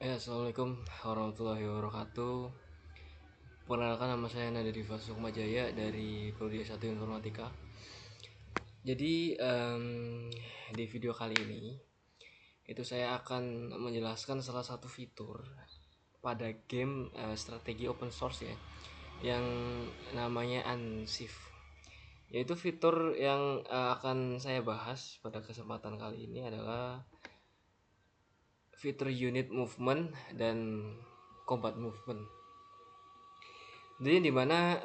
Assalamualaikum warahmatullahi wabarakatuh. Perkenalkan, nama saya Nada Diva Sukmajaya dari Prodi S1 Informatika. Jadi di video kali ini itu saya akan menjelaskan salah satu fitur pada game strategi open source ya, yang namanya Unshift. Yaitu fitur yang akan saya bahas pada kesempatan kali ini adalah fitur unit movement dan combat movement. Jadi dimana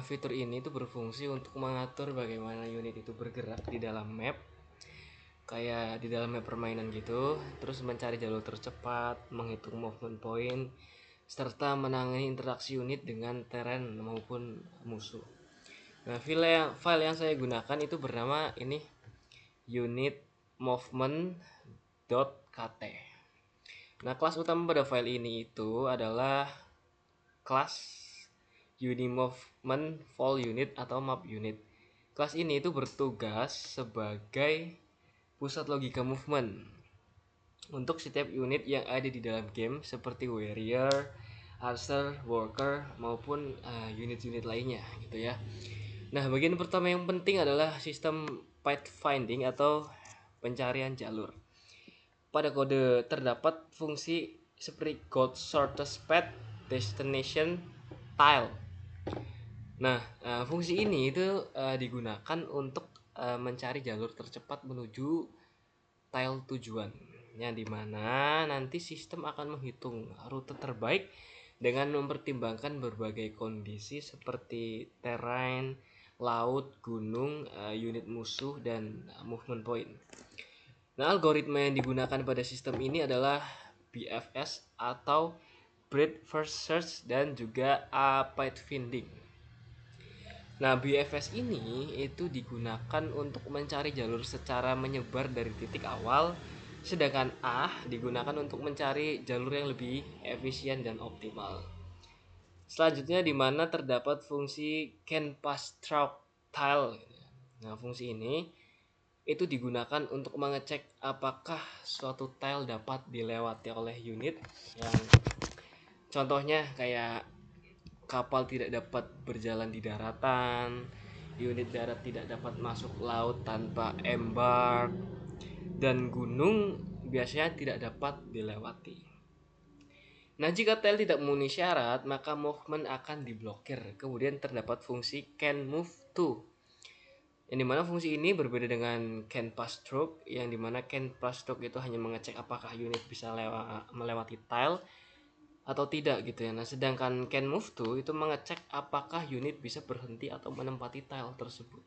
fitur ini itu berfungsi untuk mengatur bagaimana unit itu bergerak di dalam map, kayak di dalam map permainan gitu, terus mencari jalur tercepat, menghitung movement point, serta menangani interaksi unit dengan terrain maupun musuh. Nah, file yang saya gunakan itu bernama ini unit movement.kt. Nah, kelas utama pada file ini itu adalah kelas Unimovement Vol Unit atau Map Unit. Kelas ini itu bertugas sebagai pusat logika movement untuk setiap unit yang ada di dalam game seperti warrior, archer, worker maupun unit-unit lainnya gitu ya. Nah, bagian pertama yang penting adalah sistem pathfinding atau pencarian jalur. Pada kode terdapat fungsi seperti goal shortest path, destination, tile. Nah, fungsi ini itu digunakan untuk mencari jalur tercepat menuju tile tujuan, yang dimana nanti sistem akan menghitung rute terbaik dengan mempertimbangkan berbagai kondisi seperti terrain, laut, gunung, unit musuh, dan movement point. Nah, algoritma yang digunakan pada sistem ini adalah BFS atau Breadth First Search dan juga Pathfinding. Nah, BFS ini itu digunakan untuk mencari jalur secara menyebar dari titik awal, sedangkan A digunakan untuk mencari jalur yang lebih efisien dan optimal. Selanjutnya di mana terdapat fungsi can pass through tile. Nah, fungsi ini itu digunakan untuk mengecek apakah suatu tile dapat dilewati oleh unit, yang contohnya kayak kapal tidak dapat berjalan di daratan, unit darat tidak dapat masuk laut tanpa embark, dan gunung biasanya tidak dapat dilewati. Nah, jika tile tidak memenuhi syarat, maka movement akan diblokir. Kemudian terdapat fungsi can move to, yang dimana fungsi ini berbeda dengan can pass through, yang dimana can pass through itu hanya mengecek apakah unit bisa melewati tile atau tidak gitu ya. Nah, sedangkan can move to itu mengecek apakah unit bisa berhenti atau menempati tile tersebut.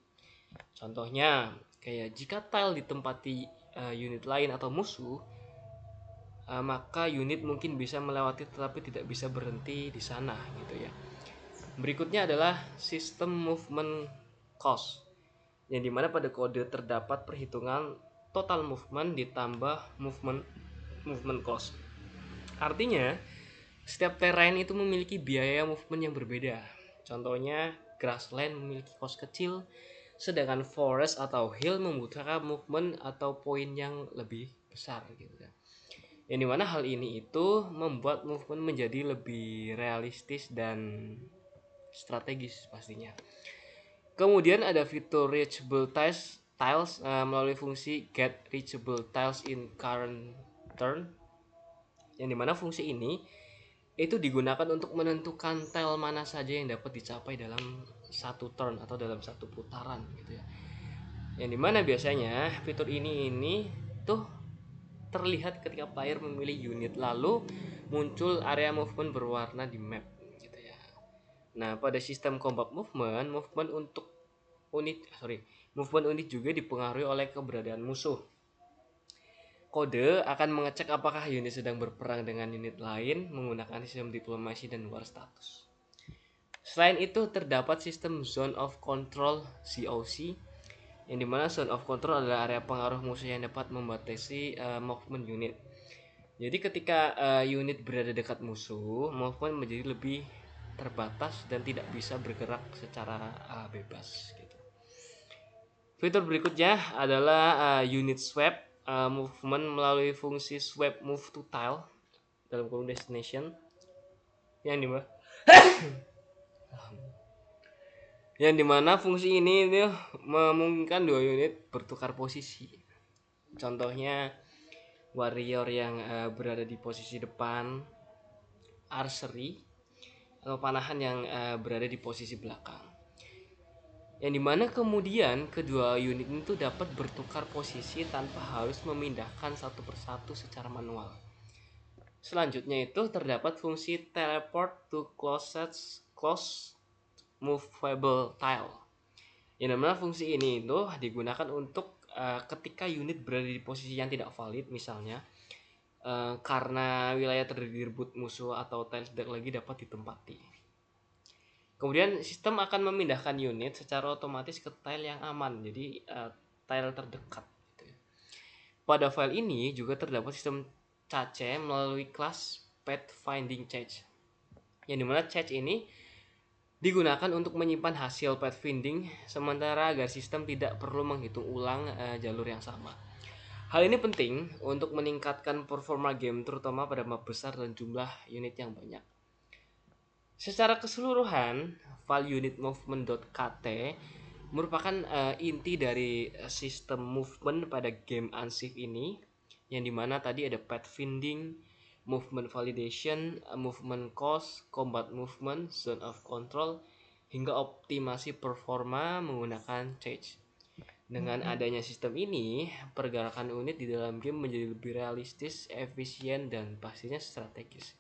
Contohnya kayak jika tile ditempati unit lain atau musuh, maka unit mungkin bisa melewati tetapi tidak bisa berhenti di sana gitu ya. Berikutnya adalah sistem movement cost, yang dimana pada kode terdapat perhitungan total movement ditambah movement cost. Artinya setiap terrain itu memiliki biaya movement yang berbeda. Contohnya grassland memiliki cost kecil, sedangkan forest atau hill membutuhkan movement atau poin yang lebih besar gitu ya. Yang dimana hal ini itu membuat movement menjadi lebih realistis dan strategis pastinya. Kemudian ada fitur reachable tiles melalui fungsi get reachable tiles in current turn, yang dimana fungsi ini itu digunakan untuk menentukan tile mana saja yang dapat dicapai dalam satu turn atau dalam satu putaran gitu ya. Yang dimana biasanya fitur ini tuh terlihat ketika player memilih unit lalu muncul area movement berwarna di map gitu ya. Nah, pada sistem combat movement untuk movement unit juga dipengaruhi oleh keberadaan musuh. Kode akan mengecek apakah unit sedang berperang dengan unit lain menggunakan sistem diplomasi dan war status. Selain itu terdapat sistem Zone of Control (ZOC), yang dimana Zone of Control adalah area pengaruh musuh yang dapat membatasi movement unit. Jadi ketika unit berada dekat musuh, movement menjadi lebih terbatas dan tidak bisa bergerak secara bebas gitu. Fitur berikutnya adalah unit swap movement melalui fungsi swap move to tile. dalam kurung destination yang dimana fungsi ini itu memungkinkan dua unit bertukar posisi. Contohnya warrior yang berada di posisi depan, archery atau panahan yang berada di posisi belakang. Yang dimana kemudian kedua unit itu dapat bertukar posisi tanpa harus memindahkan satu persatu secara manual. Selanjutnya itu terdapat fungsi teleport to close movable tile. Yang dimana fungsi ini itu digunakan untuk ketika unit berada di posisi yang tidak valid, misalnya karena wilayah terdirebut musuh atau tiles tidak lagi dapat ditempati. Kemudian sistem akan memindahkan unit secara otomatis ke tile yang aman, jadi tile terdekat. Gitu. Pada file ini juga terdapat sistem cache melalui kelas pathfinding cache, yang dimana cache ini digunakan untuk menyimpan hasil pathfinding sementara agar sistem tidak perlu menghitung ulang jalur yang sama. Hal ini penting untuk meningkatkan performa game terutama pada map besar dan jumlah unit yang banyak. Secara keseluruhan, file unit movement.kt merupakan inti dari sistem movement pada game Unshift ini, yang dimana tadi ada pathfinding, movement validation, movement cost, combat movement, zone of control, hingga optimasi performa menggunakan change. Dengan adanya sistem ini, pergerakan unit di dalam game menjadi lebih realistis, efisien, dan pastinya strategis.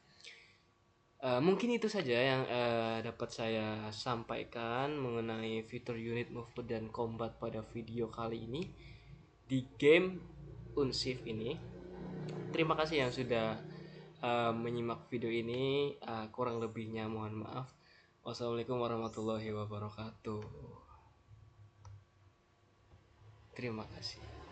Mungkin itu saja yang dapat saya sampaikan mengenai fitur unit movement dan combat pada video kali ini di game Unshift ini. Terima kasih yang sudah menyimak video ini. Kurang lebihnya mohon maaf. Wassalamualaikum warahmatullahi wabarakatuh. Terima kasih.